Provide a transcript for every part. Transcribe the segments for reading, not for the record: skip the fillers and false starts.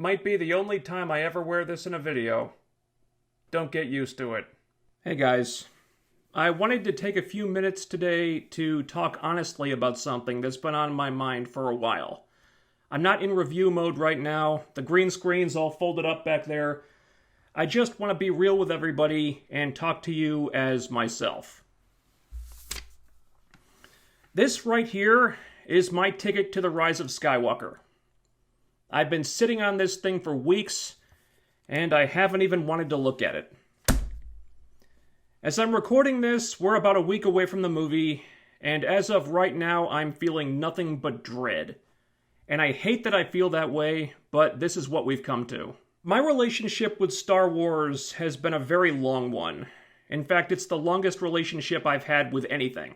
Might be the only time I ever wear this in a video. Don't get used to it. Hey guys, I wanted to take a few minutes today to talk honestly about something that's been on my mind for a while. I'm not in review mode right now. The green screen's all folded up back there. I just want to be real with everybody and talk to you as myself. This right here is my ticket to the rise of Skywalker. I've been sitting on this thing for weeks, and I haven't even wanted to look at it. As I'm recording this, we're about a week away from the movie, and as of right now, I'm feeling nothing but dread. And I hate that I feel that way, but this is what we've come to. My relationship with Star Wars has been a very long one. In fact, it's the longest relationship I've had with anything.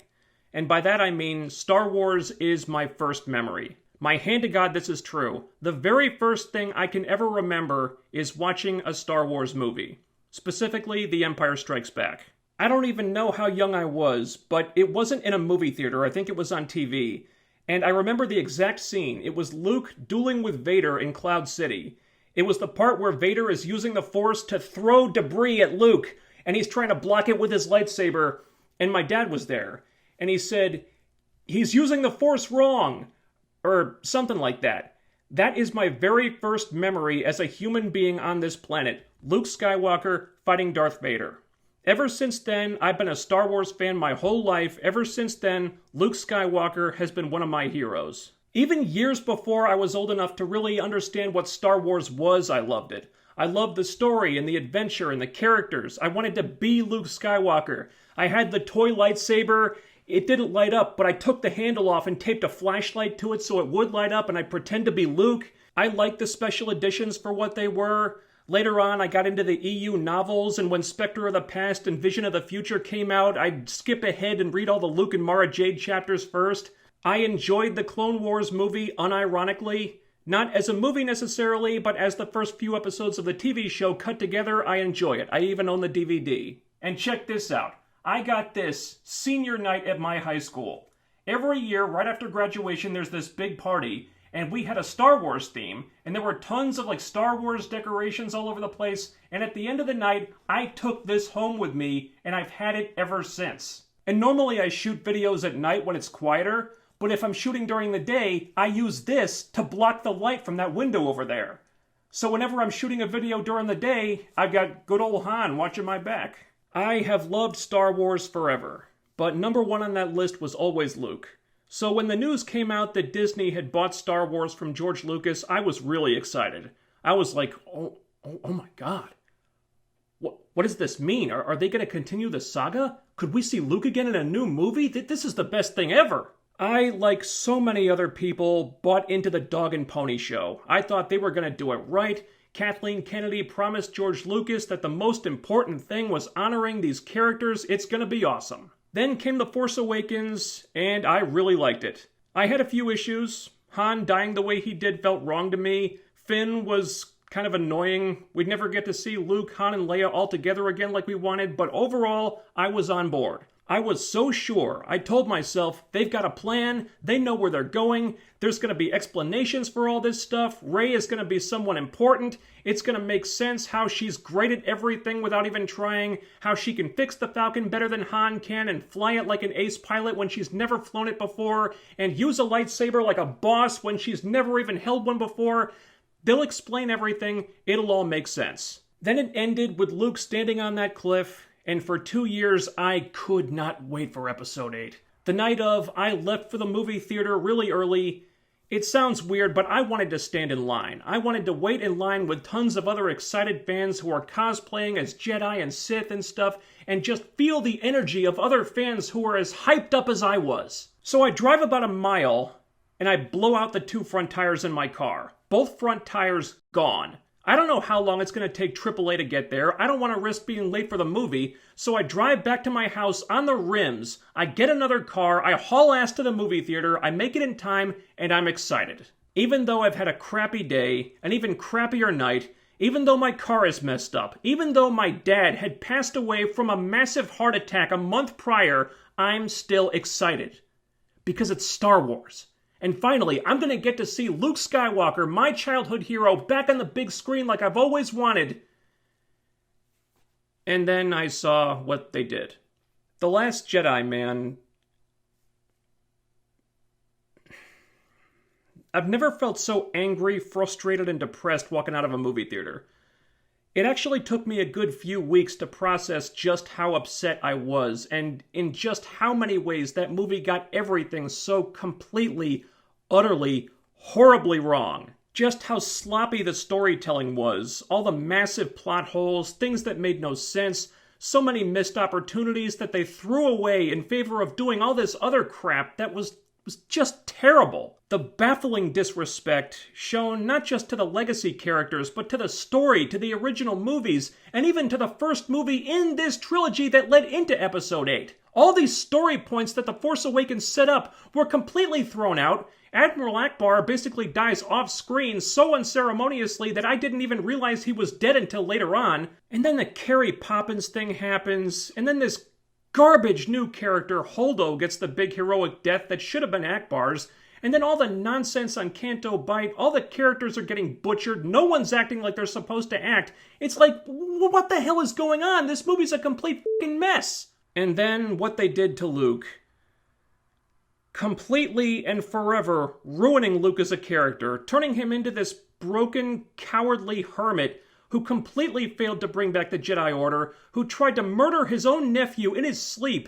And by that I mean, Star Wars is my first memory. My hand to God, this is true. The very first thing I can ever remember is watching a Star Wars movie. Specifically, The Empire Strikes Back. I don't even know how young I was, but it wasn't in a movie theater. I think it was on TV. And I remember the exact scene. It was Luke dueling with Vader in Cloud City. It was the part where Vader is using the Force to throw debris at Luke, and he's trying to block it with his lightsaber. And my dad was there, and he said, "He's using the Force wrong," or something like that. That is my very first memory as a human being on this planet. Luke Skywalker fighting Darth Vader. Ever since then, I've been a Star Wars fan my whole life. Ever since then, Luke Skywalker has been one of my heroes. Even years before I was old enough to really understand what Star Wars was, I loved it. I loved the story and the adventure and the characters. I wanted to be Luke Skywalker. I had the toy lightsaber. It didn't light up, but I took the handle off and taped a flashlight to it so it would light up, and I'd pretend to be Luke. I liked the special editions for what they were. Later on, I got into the EU novels, and when Spectre of the Past and Vision of the Future came out, I'd skip ahead and read all the Luke and Mara Jade chapters first. I enjoyed the Clone Wars movie unironically. Not as a movie necessarily, but as the first few episodes of the TV show cut together, I enjoy it. I even own the DVD. And check this out. I got this senior night at my high school. Every year, right after graduation, there's this big party, and we had a Star Wars theme, and there were tons of Star Wars decorations all over the place, and at the end of the night, I took this home with me, and I've had it ever since. And normally I shoot videos at night when it's quieter, but if I'm shooting during the day, I use this to block the light from that window over there. So whenever I'm shooting a video during the day, I've got good old Han watching my back. I have loved Star Wars forever, but number one on that list was always Luke. So when the news came out that Disney had bought Star Wars from George Lucas, I was really excited. I was like, oh my God. What does this mean? Are they going to continue the saga? Could we see Luke again in a new movie? This is the best thing ever. I, like so many other people, bought into the dog and pony show. I thought they were going to do it right. Kathleen Kennedy promised George Lucas that the most important thing was honoring these characters. It's going to be awesome. Then came The Force Awakens, and I really liked it. I had a few issues. Han dying the way he did felt wrong to me. Finn was kind of annoying. We'd never get to see Luke, Han, and Leia all together again like we wanted, but overall, I was on board. I was so sure. I told myself, they've got a plan, they know where they're going, there's going to be explanations for all this stuff, Rey is going to be someone important, it's going to make sense how she's great at everything without even trying, how she can fix the Falcon better than Han can and fly it like an ace pilot when she's never flown it before, and use a lightsaber like a boss when she's never even held one before. They'll explain everything, it'll all make sense. Then it ended with Luke standing on that cliff, and for 2 years, I could not wait for Episode 8. The night of, I left for the movie theater really early. It sounds weird, but I wanted to stand in line. I wanted to wait in line with tons of other excited fans who are cosplaying as Jedi and Sith and stuff, and just feel the energy of other fans who are as hyped up as I was. So I drive about a mile, and I blow out the 2 front tires in my car. Both front tires gone. I don't know how long it's going to take AAA to get there. I don't want to risk being late for the movie, so I drive back to my house on the rims. I get another car, I haul ass to the movie theater, I make it in time, and I'm excited. Even though I've had a crappy day, an even crappier night, even though my car is messed up, even though my dad had passed away from a massive heart attack a month prior, I'm still excited. Because it's Star Wars. And finally, I'm gonna get to see Luke Skywalker, my childhood hero, back on the big screen like I've always wanted. And then I saw what they did. The Last Jedi, man. I've never felt so angry, frustrated, and depressed walking out of a movie theater. It actually took me a good few weeks to process just how upset I was, and in just how many ways that movie got everything so completely, utterly, horribly wrong. Just how sloppy the storytelling was, all the massive plot holes, things that made no sense, so many missed opportunities that they threw away in favor of doing all this other crap that was just terrible. The baffling disrespect shown not just to the legacy characters, but to the story, to the original movies, and even to the first movie in this trilogy that led into Episode 8. All these story points that The Force Awakens set up were completely thrown out. Admiral Ackbar basically dies off-screen so unceremoniously that I didn't even realize he was dead until later on. And then the Carrie Poppins thing happens, and then this garbage new character, Holdo, gets the big heroic death that should have been Ackbar's, and then all the nonsense on Canto Bight, all the characters are getting butchered, no one's acting like they're supposed to act. It's like, what the hell is going on? This movie's a complete fucking mess. And then what they did to Luke, completely and forever ruining Luke as a character, turning him into this broken, cowardly hermit who completely failed to bring back the Jedi Order, who tried to murder his own nephew in his sleep.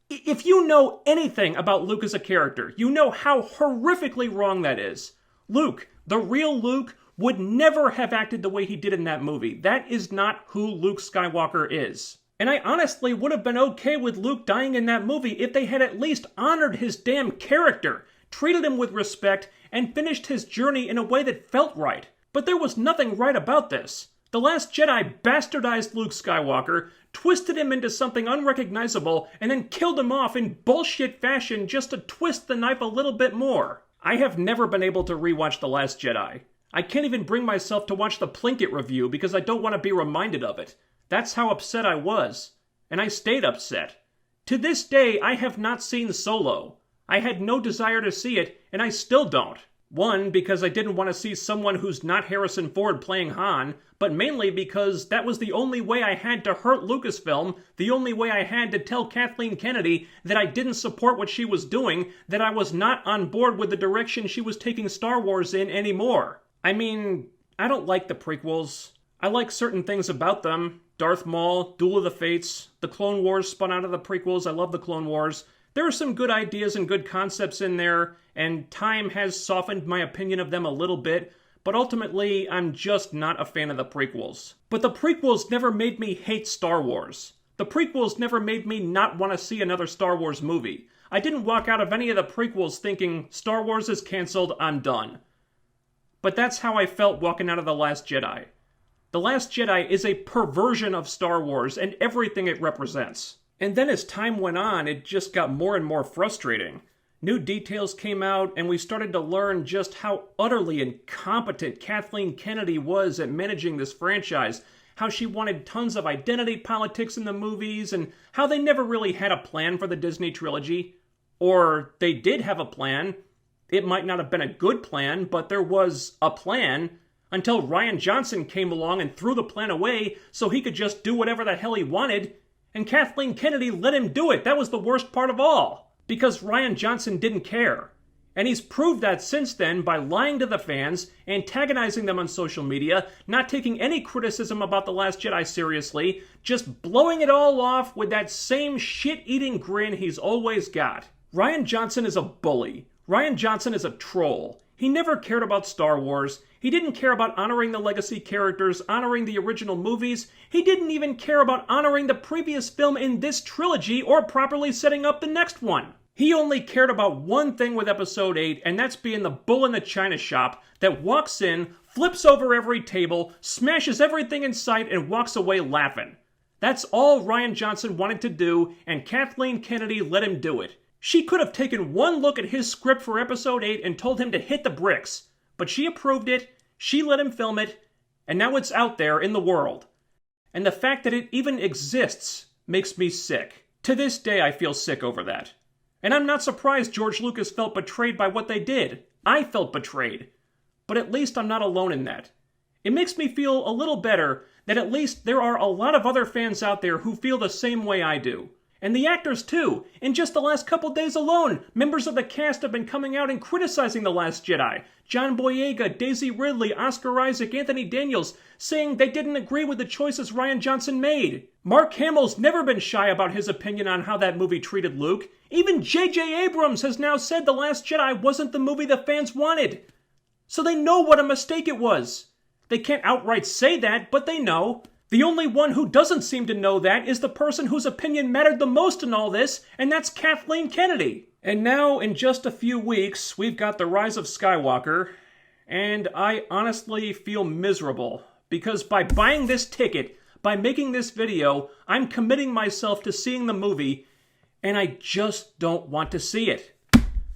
If you know anything about Luke as a character, you know how horrifically wrong that is. Luke, the real Luke, would never have acted the way he did in that movie. That is not who Luke Skywalker is. And I honestly would have been okay with Luke dying in that movie if they had at least honored his damn character, treated him with respect, and finished his journey in a way that felt right. But there was nothing right about this. The Last Jedi bastardized Luke Skywalker, twisted him into something unrecognizable, and then killed him off in bullshit fashion just to twist the knife a little bit more. I have never been able to rewatch The Last Jedi. I can't even bring myself to watch the Plinkett review because I don't want to be reminded of it. That's how upset I was. And I stayed upset. To this day, I have not seen Solo. I had no desire to see it, and I still don't. One, because I didn't want to see someone who's not Harrison Ford playing Han, but mainly because that was the only way I had to hurt Lucasfilm, the only way I had to tell Kathleen Kennedy that I didn't support what she was doing, that I was not on board with the direction she was taking Star Wars in anymore. I mean, I don't like the prequels. I like certain things about them. Darth Maul, Duel of the Fates, the Clone Wars spun out of the prequels. I love the Clone Wars. There are some good ideas and good concepts in there, and time has softened my opinion of them a little bit, but ultimately, I'm just not a fan of the prequels. But the prequels never made me hate Star Wars. The prequels never made me not want to see another Star Wars movie. I didn't walk out of any of the prequels thinking, Star Wars is canceled, I'm done. But that's how I felt walking out of The Last Jedi. The Last Jedi is a perversion of Star Wars and everything it represents. And then as time went on, it just got more and more frustrating. New details came out, and we started to learn just how utterly incompetent Kathleen Kennedy was at managing this franchise, how she wanted tons of identity politics in the movies, and how they never really had a plan for the Disney trilogy. Or they did have a plan. It might not have been a good plan, but there was a plan, until Rian Johnson came along and threw the plan away so he could just do whatever the hell he wanted. And Kathleen Kennedy let him do it. That was the worst part of all. Because Rian Johnson didn't care. And he's proved that since then by lying to the fans, antagonizing them on social media, not taking any criticism about The Last Jedi seriously, just blowing it all off with that same shit-eating grin he's always got. Rian Johnson is a bully. Rian Johnson is a troll. He never cared about Star Wars. He didn't care about honoring the legacy characters, honoring the original movies. He didn't even care about honoring the previous film in this trilogy or properly setting up the next one. He only cared about one thing with Episode 8, and that's being the bull in the china shop that walks in, flips over every table, smashes everything in sight, and walks away laughing. That's all Rian Johnson wanted to do, and Kathleen Kennedy let him do it. She could have taken one look at his script for Episode 8 and told him to hit the bricks. But she approved it, she let him film it, and now it's out there in the world. And the fact that it even exists makes me sick. To this day, I feel sick over that. And I'm not surprised George Lucas felt betrayed by what they did. I felt betrayed. But at least I'm not alone in that. It makes me feel a little better that at least there are a lot of other fans out there who feel the same way I do. And the actors too. In just the last couple days alone, members of the cast have been coming out and criticizing The Last Jedi. John Boyega, Daisy Ridley, Oscar Isaac, Anthony Daniels, saying they didn't agree with the choices Rian Johnson made. Mark Hamill's never been shy about his opinion on how that movie treated Luke. Even J.J. Abrams has now said The Last Jedi wasn't the movie the fans wanted. So they know what a mistake it was. They can't outright say that, but they know. The only one who doesn't seem to know that is the person whose opinion mattered the most in all this, and that's Kathleen Kennedy. And now, in just a few weeks, we've got The Rise of Skywalker, and I honestly feel miserable, because by buying this ticket, by making this video, I'm committing myself to seeing the movie, and I just don't want to see it.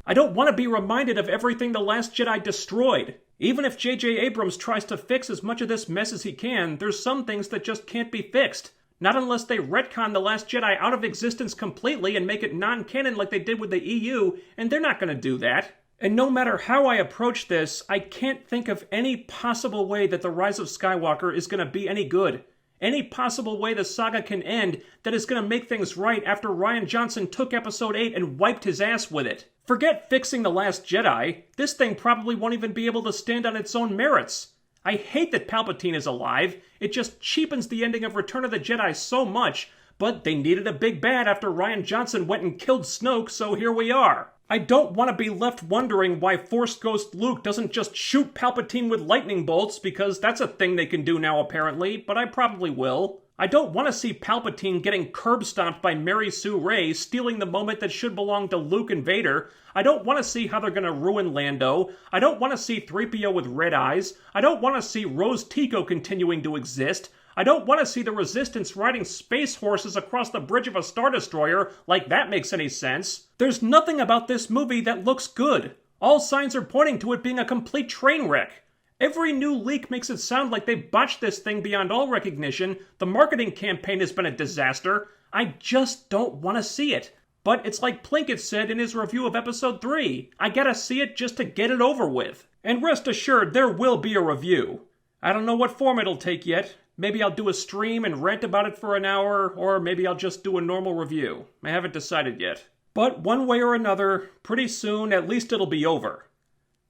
I don't want to be reminded of everything The Last Jedi destroyed. Even if J.J. Abrams tries to fix as much of this mess as he can, there's some things that just can't be fixed. Not unless they retcon The Last Jedi out of existence completely and make it non-canon like they did with the EU, and they're not going to do that. And no matter how I approach this, I can't think of any possible way that The Rise of Skywalker is going to be any good. Any possible way the saga can end that is going to make things right after Rian Johnson took Episode 8 and wiped his ass with it. Forget fixing The Last Jedi. This thing probably won't even be able to stand on its own merits. I hate that Palpatine is alive. It just cheapens the ending of Return of the Jedi so much, but they needed a big bad after Rian Johnson went and killed Snoke, so here we are. I don't want to be left wondering why Force Ghost Luke doesn't just shoot Palpatine with lightning bolts, because that's a thing they can do now apparently, but I probably will. I don't want to see Palpatine getting curb-stomped by Mary Sue Ray, stealing the moment that should belong to Luke and Vader. I don't want to see how they're going to ruin Lando. I don't want to see 3PO with red eyes. I don't want to see Rose Tico continuing to exist. I don't want to see the Resistance riding space horses across the bridge of a Star Destroyer, like that makes any sense. There's nothing about this movie that looks good. All signs are pointing to it being a complete train wreck. Every new leak makes it sound like they botched this thing beyond all recognition. The marketing campaign has been a disaster. I just don't want to see it. But it's like Plinkett said in his review of Episode 3. I gotta see it just to get it over with. And rest assured, there will be a review. I don't know what form it'll take yet. Maybe I'll do a stream and rant about it for an hour, or maybe I'll just do a normal review. I haven't decided yet. But one way or another, pretty soon, at least it'll be over.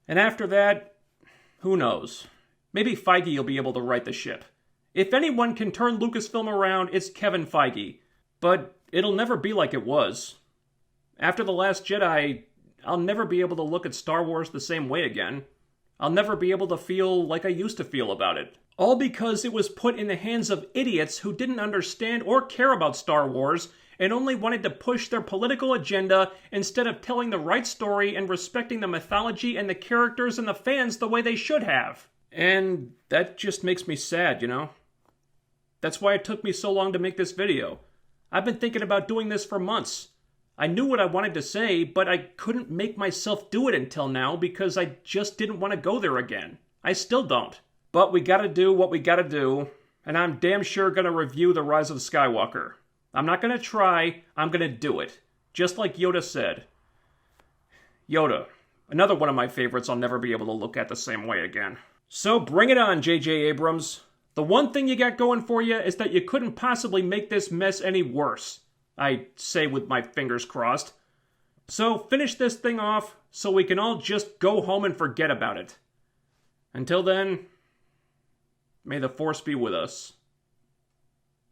And after that, who knows? Maybe Feige will be able to right the ship. If anyone can turn Lucasfilm around, it's Kevin Feige. But it'll never be like it was. After The Last Jedi, I'll never be able to look at Star Wars the same way again. I'll never be able to feel like I used to feel about it. All because it was put in the hands of idiots who didn't understand or care about Star Wars and only wanted to push their political agenda instead of telling the right story and respecting the mythology and the characters and the fans the way they should have. And that just makes me sad, you know? That's why it took me so long to make this video. I've been thinking about doing this for months. I knew what I wanted to say, but I couldn't make myself do it until now because I just didn't want to go there again. I still don't. But we gotta do what we gotta do, and I'm damn sure gonna review The Rise of Skywalker. I'm not gonna try, I'm gonna do it. Just like Yoda said. Yoda, another one of my favorites I'll never be able to look at the same way again. So bring it on, J.J. Abrams. The one thing you got going for you is that you couldn't possibly make this mess any worse. I say with my fingers crossed. So finish this thing off so we can all just go home and forget about it. Until then, may the Force be with us.